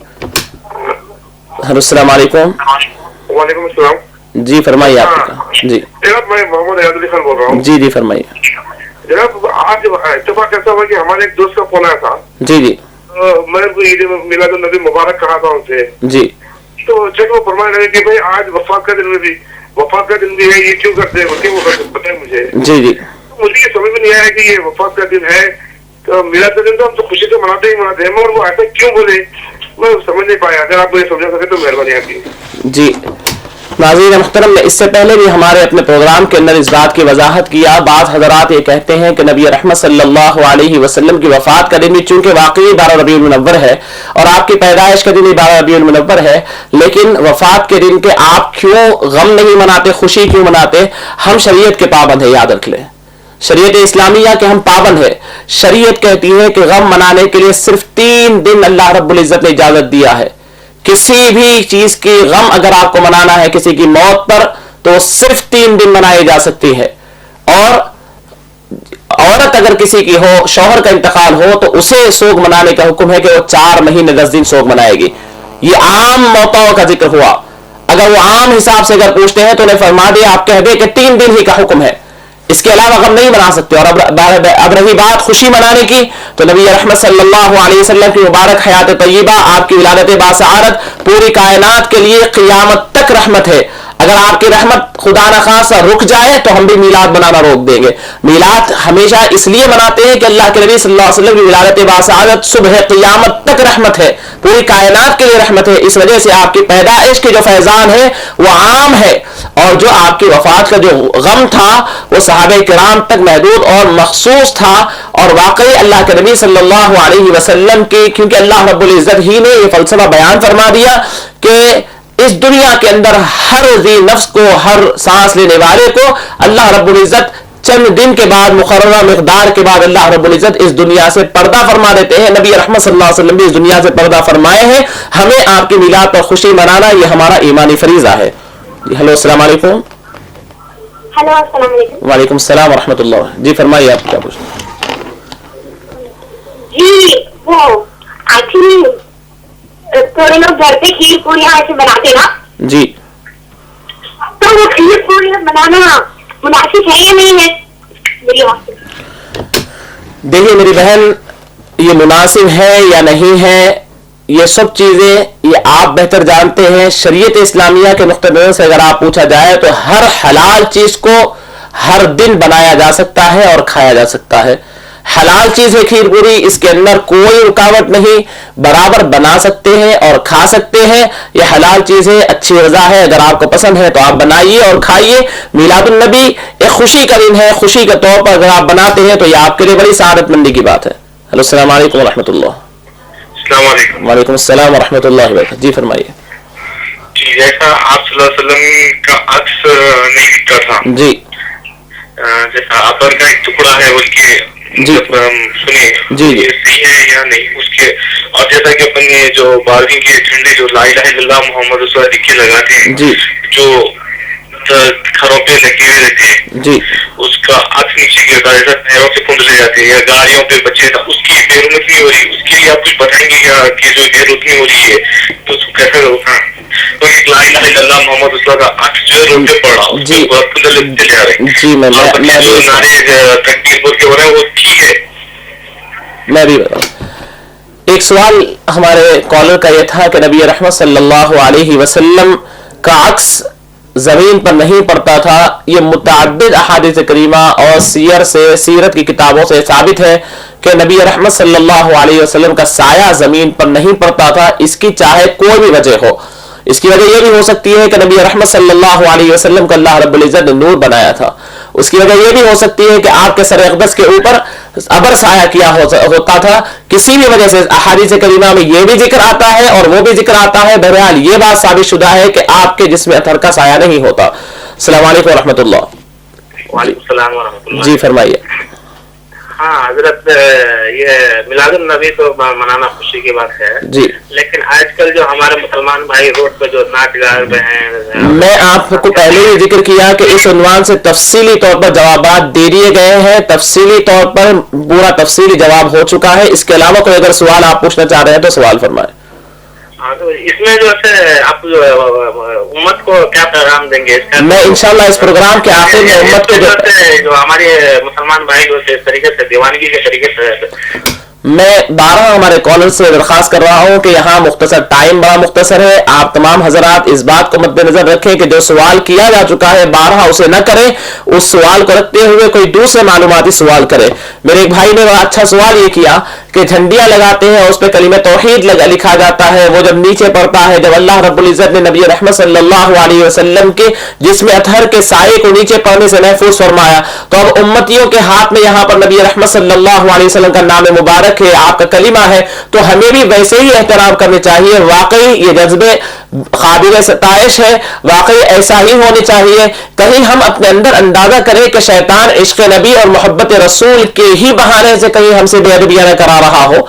السلام علیکم. وعلیکم السلام. جی فرمائیے. آپ جی جناب میں محمد ایاز علی خان بول رہا ہوں. جی جی فرمائیے. جناب آج اتفاق ایسا ہوا کہ ہمارے ایک دوست کا فون آیا تھا. جی جی میں عید میلاد النبی مبارک کہا تھا ان سے. جی تو جب وہ فرمانے لگے کہ بھائی آج وفات کا دن بھی ہے, یہ کیوں کرتے ہیں وہ بتائیں مجھے. جی جی مجھے یہ سمجھ میں نہیں آیا کہ یہ وفات کا دن ہے تو میلاد کا دن تو ہم تو خوشی سے مناتے ہی مناتے ہیں, مگر وہ ایسا کیوں بولے میں سمجھ نہیں پایا. اگر آپ مجھے سمجھا سکے تو مہربانی آپ کی. جی ناظرین محترم, نے اس سے پہلے بھی ہمارے اپنے پروگرام کے اندر اس بات کی وضاحت کیا. بعض حضرات یہ کہتے ہیں کہ نبی رحمت صلی اللہ علیہ وسلم کی وفات کا دن بھی چونکہ واقعی 12 ربیع المنور ہے اور آپ کی پیدائش کا دن بھی 12 ربیع المنور ہے, لیکن وفات کے دن کے آپ کیوں غم نہیں مناتے, خوشی کیوں مناتے؟ ہم شریعت کے پابند ہیں, یاد رکھ لیں. شریعت اسلامیہ کے ہم پابند ہیں. شریعت کہتی ہے کہ غم منانے کے لیے صرف 3 دن اللہ رب العزت نے اجازت دیا ہے. کسی بھی چیز کی غم اگر آپ کو منانا ہے, کسی کی موت پر, تو صرف 3 دن منائی جا سکتی ہے. اور عورت اگر کسی کی ہو, شوہر کا انتقال ہو, تو اسے سوگ منانے کا حکم ہے کہ وہ 4 مہینے 10 دن سوگ منائے گی. یہ عام موتاؤں کا ذکر ہوا. اگر وہ عام حساب سے اگر پوچھتے ہیں تو انہیں فرما دیا, آپ کہہ دیں کہ 3 دن ہی کا حکم ہے, اس کے علاوہ غم نہیں منا سکتے. اور اب رہی بات خوشی منانے کی, تو نبی رحمت صلی اللہ علیہ وسلم کی مبارک حیات طیبہ, آپ کی ولادت باسعادت پوری کائنات کے لیے قیامت تک رحمت ہے. اگر آپ کی رحمت خدا نخواستہ رک جائے تو ہم بھی میلاد منانا روک دیں گے. میلاد ہمیشہ اس لیے مناتے ہیں کہ اللہ کے نبی صلی اللہ علیہ وسلم کی ولادت باسعادت صبح قیامت تک رحمت ہے, پوری کائنات کے لیے رحمت ہے. اس وجہ سے آپ کی پیدائش کے جو فیضان ہے وہ عام ہے, اور جو آپ کی وفات کا جو غم تھا وہ صحابہ کرام تک محدود اور مخصوص تھا. اور واقعی اللہ کے نبی صلی اللہ علیہ وسلم کی, کیونکہ اللہ رب العزت ہی نے یہ فلسفہ بیان فرما دیا کہ اس دنیا کے اندر ہر ذی نفس کو, ہر سانس لینے والے کو اللہ رب العزت چند دن کے بعد, مقررہ مقدار کے بعد اللہ رب العزت اس دنیا سے پردہ فرما دیتے ہیں. نبی رحمت صلی اللہ علیہ وسلم بھی اس دنیا سے پردہ فرمائے ہیں. ہمیں آپ کی میلاد پر خوشی منانا یہ ہمارا ایمانی فریضہ ہے. ہلو, السلام علیکم. ہلو, السلام علیکم. وعلیکم السلام ورحمۃ اللہ. جی فرمائیے, آپ کیا پوچھنا. جی وہ ایکچولی تھوڑے لوگ گھر پہ کھیر پوریاں ایسے بناتے نا, جی تو وہ کھیر پوریاں بنانا مناسب ہے یا نہیں ہے؟ میری بات دیکھیے میری بہن, یہ مناسب ہے یا نہیں ہے, یہ سب چیزیں یہ آپ بہتر جانتے ہیں. شریعت اسلامیہ کے نقطہ نظر سے اگر آپ پوچھا جائے تو ہر حلال چیز کو ہر دن بنایا جا سکتا ہے اور کھایا جا سکتا ہے. حلال چیز ہے کھیر پوری, اس کے اندر کوئی رکاوٹ نہیں, برابر بنا سکتے ہیں اور کھا سکتے ہیں. یہ حلال چیز ہے, اچھی غذا ہے, اگر آپ کو پسند ہے تو آپ بنائیے اور کھائیے. میلاد النبی ایک خوشی کا دن ہے, خوشی کے طور پر اگر آپ بناتے ہیں تو یہ آپ کے لیے بڑی سعادت مندی کی بات ہے. ہلو, السلام علیکم ورحمۃ اللہ. السلام علیکم. وعلیکم السلام ورحمۃ اللہ وبرکاتہ. جی فرمائیے. جی جیسا آپ صلی اللہ علیہ وسلم کا عکس نہیں دکھتا تھا, جی جیسا آپر کا ایک ٹکڑا ہے اس کے جی سنیے جی یہ صحیح ہے یا نہیں اس کے. اور جیسا کہ اپن نے جو 12ویں کے جھنڈے جو لا الہ الا اللہ محمد رسول اللہ لکھ کے لگاتے ہیں, جی جو گھروں پہ لگے ہوئے رہتے ہیں, جی اس کا عکس نیچے گرتا ہے, ایسا پیروں سے پھونڈ لے جاتے ہیں یا گاڑیوں پہ بچے, اس کی بے رکنی ہو رہی, اس کے لیے آپ کچھ بتائیں گے کیا کہ جو بے رکنی ہو رہی ہے تو اس کو کیسے روکنا؟ تو ایک لا الہ الا اللہ محمد رسول اللہ کا عکس جو ہے روڈ پہ پڑ رہا, اس جی کو پھونڈ لیتے جا رہے ہیں. جی میں جو نعرے تکبیر بول کے ہو رہے ہیں وہ ٹھیک ہے؟ میں بھی بتاؤں. ایک سوال ہمارے کالر کا یہ تھا کہ نبی رحمت صلی اللہ علیہ وسلم کا عکس زمین پر نہیں پڑتا تھا. یہ متعدد احادیث کریمہ اور سیرت کی کتابوں سے ثابت ہے کہ نبی رحمت صلی اللہ علیہ وسلم کا سایہ زمین پر نہیں پڑتا تھا. اس کی چاہے کوئی بھی وجہ ہو, اس کی وجہ یہ بھی ہو سکتی ہے کہ نبی رحمت صلی اللہ علیہ وسلم کو اللہ رب العزت نے نور بنایا تھا. اس کی وجہ یہ بھی ہو سکتی ہے کہ آپ کے سر اقدس کے اوپر ابر سایہ کیا ہوتا تھا. کسی بھی وجہ سے احادیث کریمہ میں یہ بھی ذکر آتا ہے اور وہ بھی ذکر آتا ہے. بہرحال یہ بات ثابت شدہ ہے کہ آپ کے جسم اطہر کا سایہ نہیں ہوتا. السلام علیکم ورحمۃ اللہ. وعلیکم السلام ورحمۃ اللہ. جی فرمائیے. ہاں حضرت, یہ میلاد النبی تو منانا خوشی کی بات ہے, جی لیکن آج کل جو ہمارے مسلمان بھائی روڈ پہ جو ناچ گا رہے ہیں, میں آپ کو پہلے ہی ذکر کیا کہ اس عنوان سے تفصیلی طور پر جوابات دے دیے گئے ہیں, تفصیلی طور پر پورا تفصیلی جواب ہو چکا ہے. اس کے علاوہ کوئی اگر سوال آپ پوچھنا چاہ رہے ہیں تو سوال فرمائیں. ہاں تو اس میں جو ہے آپ جو امت کو کیا پیغام دیں گے؟ میں انشاءاللہ اس پروگرام کے آخر میں امت کو جو ہمارے مسلمان بھائی جو اس طریقے سے دیوانگی کے طریقے سے, میں 12 ہمارے کالر سے درخواست کر رہا ہوں کہ یہاں مختصر ٹائم بڑا مختصر ہے. آپ تمام حضرات اس بات کو مد نظر رکھیں کہ جو سوال کیا جا چکا ہے 12 اسے نہ کریں, اس سوال کو رکھتے ہوئے کوئی دوسرے معلوماتی سوال کرے. میرے ایک بھائی نے بڑا اچھا سوال یہ کیا کہ جھنڈیاں لگاتے ہیں اس پہ کلمہ توحید لکھا جاتا ہے, وہ جب نیچے پڑتا ہے, جب اللہ رب العزت نے نبی رحمت صلی اللہ علیہ وسلم کے جسم اطہر کے سائے کو نیچے پڑنے سے محفوظ فرمایا, تو اب امتیوں کے ہاتھ میں یہاں پر نبی رحمت صلی اللہ علیہ وسلم کا نام مبارک ہے, آپ کا کلمہ ہے, تو ہمیں بھی ویسے ہی احترام کرنے چاہیے. واقعی یہ جذبے قابل ستائش ہے, واقعی ایسا ہی ہونے چاہیے. کہیں ہم اپنے اندر اندازہ کریں کہ شیطان عشق نبی اور محبت رسول کے ہی بہانے سے کہیں ہم سے بے ادبیاں نہ کرا رہا ہو.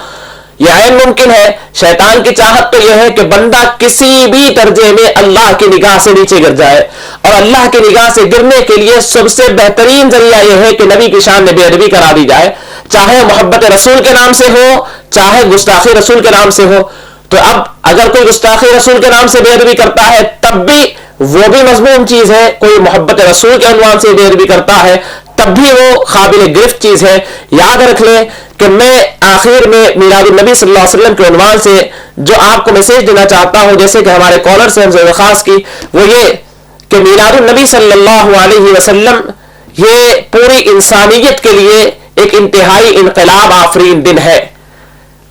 یہ عین ممکن ہے. شیطان کی چاہت تو یہ ہے کہ بندہ کسی بھی درجے میں اللہ کی نگاہ سے نیچے گر جائے, اور اللہ کی نگاہ سے گرنے کے لیے سب سے بہترین ذریعہ یہ ہے کہ نبی کی شان میں بے ادبی کرا دی جائے, چاہے محبت رسول کے نام سے ہو چاہے گستاخی رسول کے نام سے ہو. تو اب اگر کوئی گستاخی رسول کے نام سے بے ادبی کرتا ہے تب بھی وہ بھی مضمون چیز ہے, کوئی محبت رسول کے عنوان سے بے ادبی کرتا ہے تب بھی وہ قابل گرفت چیز ہے. یاد رکھ لیں کہ میں آخر میں میلاد النبی صلی اللہ علیہ وسلم کے عنوان سے جو آپ کو میسج دینا چاہتا ہوں, جیسے کہ ہمارے کالر سے ہم سے درخواست کی, وہ یہ کہ میلاد النبی صلی اللہ علیہ وسلم یہ پوری انسانیت کے لیے ایک انتہائی انقلاب آفرین دن ہے.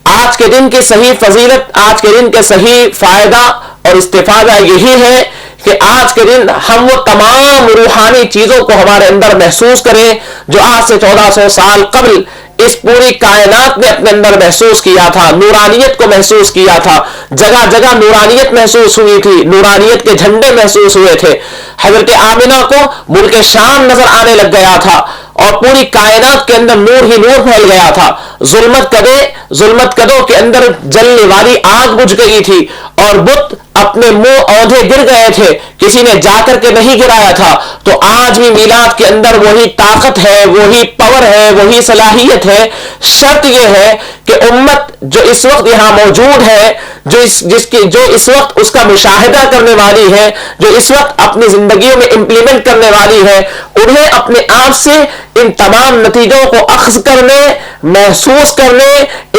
آج کے دن کی صحیح فضیلت, آج کے دن کے صحیح فائدہ اور استفادہ یہی ہے کہ آج کے دن ہم وہ تمام روحانی چیزوں کو ہمارے اندر محسوس کریں جو آج سے 1400 سال قبل اس پوری کائنات نے اپنے اندر محسوس کیا تھا, نورانیت کو محسوس کیا تھا, جگہ جگہ نورانیت محسوس ہوئی تھی, نورانیت کے جھنڈے محسوس ہوئے تھے. حضرت آمنہ کو ملک شام نظر آنے لگ گیا تھا اور پوری کائنات کے اندر نور ہی نور پھیل گیا تھا. ظلمت کدوں کے اندر جلنے والی آگ بجھ گئی تھی اور بت اپنے منہ اوندھے گر گئے تھے, کسی نے جا کر کے نہیں گرایا تھا. تو آج بھی میلاد کے اندر وہی طاقت ہے, وہی پاور ہے, وہی صلاحیت ہے. شرط یہ ہے کہ امت جو اس وقت یہاں موجود ہے, جو اس وقت اس کا مشاہدہ کرنے والی ہے, جو اس وقت اپنی زندگیوں میں امپلیمنٹ کرنے والی ہے, انہیں اپنے آپ سے ان تمام نتیجوں کو اخذ کرنے, محسوس کرنے,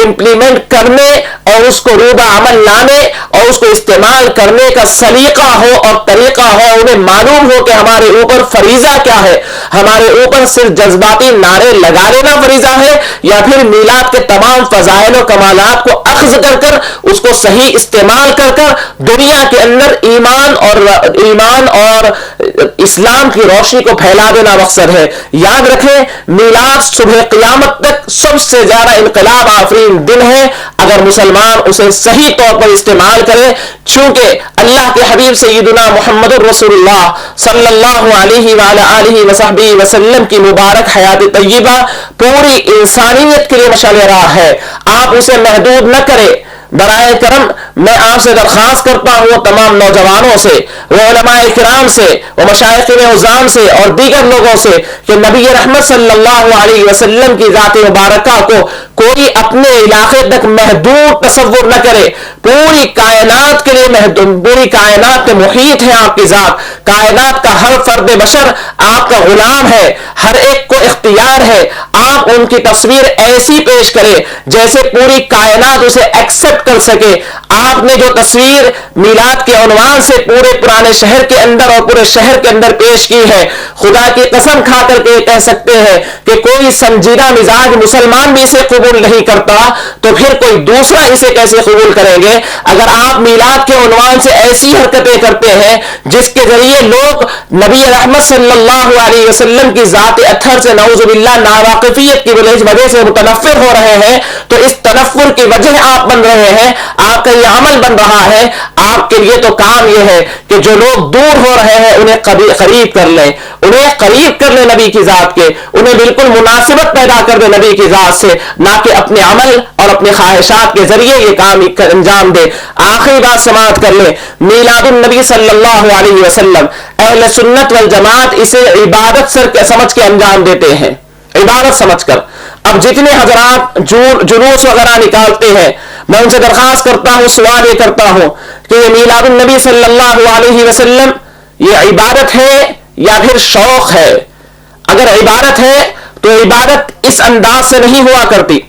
امپلیمنٹ کرنے اور اس کو روبہ عمل لانے اور اس کو استعمال کرنے کا سلیقہ ہو اور طریقہ ہو. انہیں معلوم ہو کہ ہمارے اوپر فریضہ کیا ہے, ہمارے اوپر صرف جذباتی نعرے لگا لینا فریضہ ہے یا پھر میلاد کے تمام فضائل و کمالات کو اخذ کر کر اس کو صحیح استعمال کر کر دنیا کے اندر ایمان اور اسلام کی روشنی کو پھیلا دینا مقصد ہے. یاد رکھیں میلاد صبح قیامت تک سب سے زیادہ انقلاب آفرین دن ہے اگر مسلمان اسے صحیح طور پر استعمال کرے, چونکہ اللہ کے حبیب سیدنا محمد رسول اللہ صلی اللہ علیہ وآلہ وصحبہ وسلم کی مبارک حیات طیبہ پوری انسانیت کے لیے مشعل راہ ہے. آپ اسے محدود نہ کریں. برائے کرم میں آپ سے درخواست کرتا ہوں تمام نوجوانوں سے, وہ علماء کرام سے, وہ مشائخ عظام سے اور دیگر لوگوں سے کہ نبی رحمت صلی اللہ علیہ وسلم کی ذات مبارکہ کو کوئی اپنے علاقے تک محدود تصور نہ کرے. پوری کائنات کے لیے محدود, پوری کائنات میں محیط ہے آپ کی ذات. کائنات کا ہر فرد بشر آپ کا غلام ہے, ہر ایک کو اختیار ہے. آپ ان کی تصویر ایسی پیش کریں جیسے پوری کائنات اسے ایکسپٹ کر سکے. آپ نے جو تصویر میلاد کے عنوان سے پورے پرانے شہر کے اندر اور پورے شہر کے اندر پیش کی ہے, خدا کی قسم کھا کر کے کہہ سکتے ہیں کہ کوئی سنجیدہ مزاج مسلمان بھی اسے قبول نہیں کرتا تو پھر کوئی دوسرا اسے کیسے قبول کریں گے. اگر آپ میلاد کے عنوان سے ایسی حرکتیں کرتے ہیں جس کے ذریعے لوگ نبی رحمت صلی اللہ علیہ وسلم کی ذات اطہر سے نعوذ باللہ ناواقفیت کی وجہ سے متنفر ہو رہے ہیں, تو اس تنفر کی وجہ آپ بن رہے ہیں, آپ کا یہ عمل بن رہا ہے. آپ کے لیے تو کام یہ ہے کہ جو لوگ دور ہو رہے ہیں انہیں قریب کر لیں, انہیں قریب کر لیں نبی کی ذات کے, انہیں بالکل مناسبت پیدا کر دیں نبی کی ذات سے, نہ کہ اپنے عمل اور اپنے خواہشات کے ذریعے یہ کام انجام دے. آخری بات سماعت کر لیں, میلاد النبی صلی اللہ علیہ وسلم اہل سنت والجماعت اسے عبادت سمجھ کے انجام دیتے ہیں, عبادت سمجھ کر. اب جتنے حضرات جلوس وغیرہ نکالتے ہیں میں ان سے درخواست کرتا ہوں, سوال یہ کرتا ہوں کہ یہ میلاد النبی صلی اللہ علیہ وسلم یہ عبادت ہے یا پھر شوق ہے؟ اگر عبادت ہے تو عبادت اس انداز سے نہیں ہوا کرتی,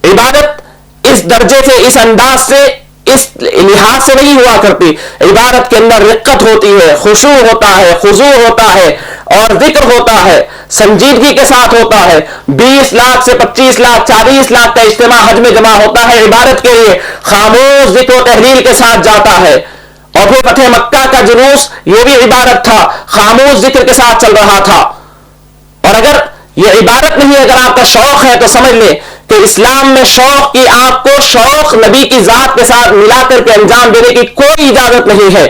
عبادت اس درجے سے, اس انداز سے, اس لحاظ سے نہیں ہوا کرتی. عبادت کے اندر رقت ہوتی ہے, خشوع ہوتا ہے, خضوع ہوتا ہے اور ذکر ہوتا ہے, سنجیدگی کے ساتھ ہوتا ہے. 20 لاکھ سے 25 لاکھ 40 لاکھ کا اجتماع حج میں جمع ہوتا ہے عبادت کے لیے, خاموش ذکر و تحلیل کے ساتھ جاتا ہے. اور پھر فتح مکہ کا جلوس یہ بھی عبادت تھا, خاموش ذکر کے ساتھ چل رہا تھا. اور اگر یہ عبادت نہیں, اگر آپ کا شوق ہے تو سمجھ لیں کہ اسلام میں شوق کی, آپ کو شوق نبی کی ذات کے ساتھ ملا کر کے انجام دینے کی کوئی اجازت نہیں ہے.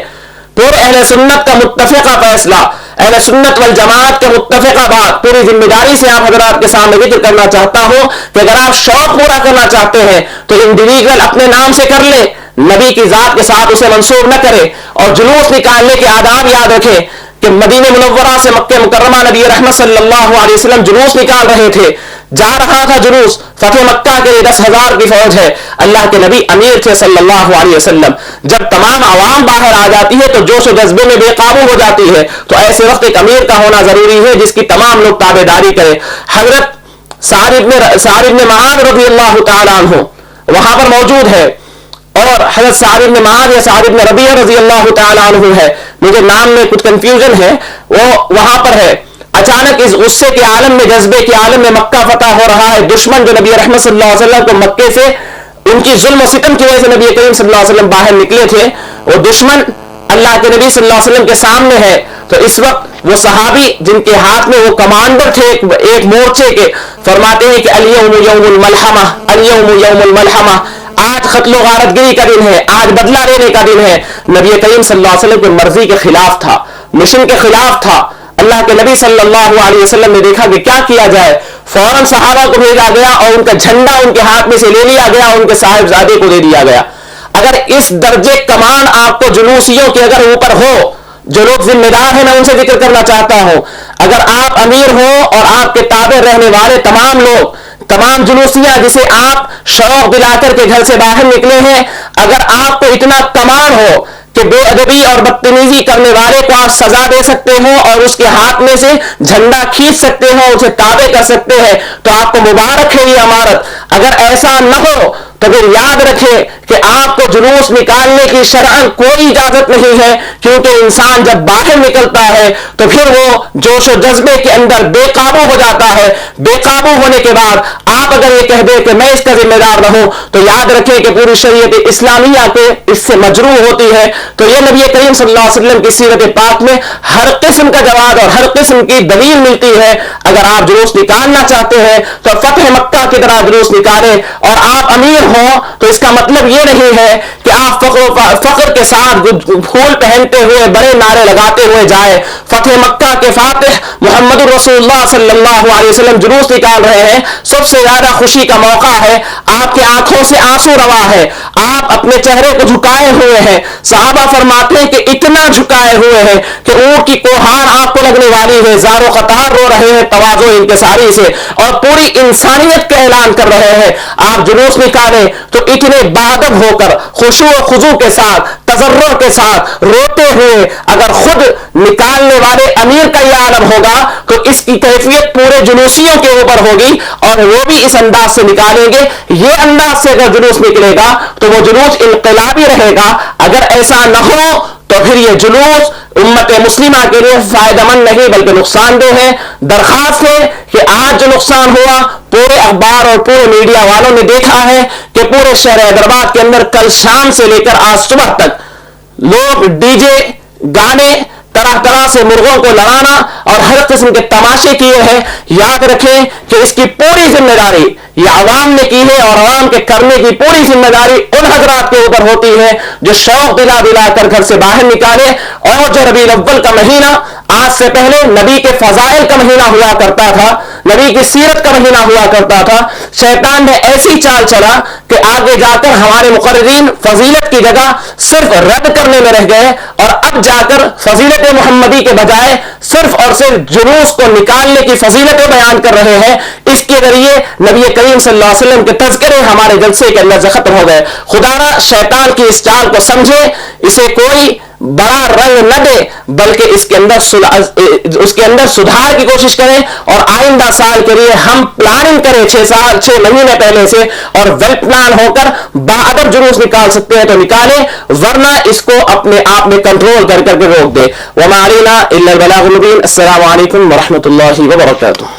پورے اہل سنت کا متفقہ فیصلہ, اہل سنت والجماعت کے متفقہ بات پوری ذمہ داری سے آپ حضرات کے سامنے ذکر کرنا چاہتا ہوں کہ اگر آپ شوق پورا کرنا چاہتے ہیں تو انڈیویجول اپنے نام سے کر لے، نبی کی ذات کے ساتھ اسے منسوب نہ کرے، اور جلوس نکالنے کے آداب یاد رکھے کہ مدینہ منورہ سے مکہ مکرمہ نبی رحمت صلی اللہ علیہ وسلم جلوس نکال رہے تھے، جا رہا تھا جلوس، فتح مکہ کے لیے 10,000 کی فوج ہے، اللہ کے نبی امیر تھے صلی اللہ علیہ وسلم، جب تمام عوام باہر آ جاتی ہے تو جوش و جذبے میں بے قابو ہو جاتی ہے، تو ایسے وقت ایک امیر کا ہونا ضروری ہے جس کی تمام لوگ تابع داری کرے۔ حضرت سعد بن معاذ رضی اللہ تعالیٰ عنہ وہاں پر موجود ہے، اور حضرت سعد بن معاذ یا سعد بن ربیعہ رضی اللہ تعالیٰ عنہ ہے، مجھے نام میں کچھ کنفیوژن ہے، وہ وہاں پر ہے۔ اچانک اس غصے کے عالم میں، جذبے کے عالم میں مکہ فتح ہو رہا ہے، دشمن جو نبی رحمت صلی اللہ علیہ وسلم کو مکے سے ان کی ظلم و ستم کی وجہ سے نبی کریم صلی اللہ علیہ وسلم باہر نکلے تھے، وہ دشمن اللہ کے نبی صلی اللہ علیہ وسلم کے سامنے ہے، تو اس وقت وہ صحابی جن کے ہاتھ میں وہ کمانڈر تھے ایک مورچے کے، فرماتے ہیں کہ الیوم یوم الملحمہ، الیوم یوم الملحمہ، آج قتل و غارت گری کا دن ہے، آج بدلہ لینے کا دن ہے۔ نبی کریم صلی اللہ علیہ وسلم کی مرضی کے خلاف تھا، مشن کے خلاف تھا۔ اللہ کے نبی صلی اللہ علیہ وسلم نے دیکھا کہ کیا کیا جائے، فوراً صحابہ کو بھیجا گیا اور ان کا جھنڈا ان کے ہاتھ میں سے لے لیا گیا، ان کے صاحبزادے کو دے دیا گیا۔ اگر اس درجے کمان آپ کو جلوسیوں کے اگر اوپر ہو، جو لوگ ذمہ دار ہیں میں ان سے ذکر کرنا چاہتا ہوں، اگر آپ امیر ہو اور آپ کے تابع رہنے والے تمام لوگ، تمام جلوسیاں جسے آپ شوق دلا کر کے گھر سے باہر نکلے ہیں، اگر آپ کو اتنا کمان ہو کہ بے ادبی اور بدتمیزی کرنے والے کو آپ سزا دے سکتے ہو اور اس کے ہاتھ میں سے جھنڈا کھینچ سکتے ہو، اسے تابع کر سکتے ہیں، تو آپ کو مبارک ہے یہ امارت۔ اگر ایسا نہ ہو تو پھر یاد رکھیں کہ آپ کو جلوس نکالنے کی شرعاً کوئی اجازت نہیں ہے، کیونکہ انسان جب باہر نکلتا ہے تو پھر وہ جوش و جذبے کے اندر بے قابو ہو جاتا ہے۔ بے قابو ہونے کے بعد آپ اگر یہ کہہ دیں کہ میں اس کا ذمہ دار نہ ہوں، تو یاد رکھیں کہ پوری شریعت اسلامیہ کے اس سے مجروح ہوتی ہے۔ تو یہ نبی کریم صلی اللہ علیہ وسلم کی سیرت پاک میں ہر قسم کا جواب اور ہر قسم کی دلیل ملتی ہے۔ اگر آپ جلوس نکالنا چاہتے ہیں تو فتح مکہ کی طرح جلوس نکالیں، اور آپ امیر ہوں تو اس کا مطلب یہ نہیں ہے کہ آپ فخر کے ساتھ پھول پہنتے ہوئے بڑے نعرے لگاتے ہوئے جائیں۔ فتح مکہ کے فاتح محمد رسول اللہ صلی اللہ علیہ وسلم جلوس نکال رہے ہیں، سب سے زیادہ خوشی کا موقع ہے، آپ کی آنکھوں سے آنسو روا ہے، آپ اپنے چہرے کو جھکائے ہوئے ہیں۔ صحابہ فرماتے ہیں کہ اتنا جھکائے ہوئے ہیں کہ اونٹ کی کوہان آپ کو لگنے والی ہے، زار و قطار رو رہے ہیں تواضع انکساری سے، اور پوری انسانیت کا اعلان کر رہے ہیں۔ آپ جلوس نکالیں تو اتنے باادب ہو کر، خشوع و خضوع کے ساتھ، تضرع کے ساتھ، روتے ہوئے، اگر خود نکالنے والے امیر کا یہ عالم ہوگا تو اس کی کیفیت پورے جلوسیوں کے اوپر ہوگی، اور وہ بھی اس انداز سے نکالیں گے۔ یہ انداز سے اگر جلوس نکلے گا تو وہ جلوس انقلابی رہے گا۔ اگر ایسا نہ ہو تو پھر یہ جلوس امت مسلمہ کے لیے فائدہ مند نہیں بلکہ نقصان دہ ہے۔ درخواست ہے کہ آج جو نقصان ہوا، پورے اخبار اور پورے میڈیا والوں نے دیکھا ہے کہ پورے شہر حیدرآباد کے اندر کل شام سے لے کر آج صبح تک لوگ ڈی جے گانے، طرح طرح سے مرغوں کو لڑانا اور ہر قسم کے تماشے کیے ہیں۔ یاد رکھیں کہ اس کی پوری ذمہ داری یہ عوام نے کی ہے، اور عوام کے کرنے کی پوری ذمہ داری ان حضرات کے اوپر ہوتی ہے جو شوق دلا دلا کر گھر سے باہر نکالے۔ اور جو ربیع الاول کا مہینہ آج سے پہلے نبی کے فضائل کا مہینہ ہوا کرتا تھا، نبی کی سیرت کا مہینہ ہوا کرتا تھا، شیطان نے ایسی چال چلا کہ آگے جا کر ہمارے مقررین فضیلت کی جگہ صرف رد کرنے میں رہ گئے، اور اب جا کر فضیلت محمدی کے بجائے صرف اور صرف جلوس کو نکالنے کی فضیلتیں بیان کر رہے ہیں۔ اس کے ذریعے نبی کریم صلی اللہ علیہ وسلم کے تذکرے ہمارے جلسے کے اندر سے ختم ہو گئے۔ خدا را شیطان کی اس چال کو سمجھے، اسے کوئی بڑا رنگ نہ دے، بلکہ اس کے اندر سدھار کی کوشش کریں، اور آئندہ سال کے لیے ہم پلاننگ کریں 6 مہینے پہلے سے، اور ویل پلان ہو کر باادب جلوس نکال سکتے ہیں تو نکالیں، ورنہ اس کو اپنے آپ میں کنٹرول کر کے روک دیں۔ وما علینا الا البلاغ المبین۔ السلام علیکم ورحمۃ اللہ وبرکاتہ۔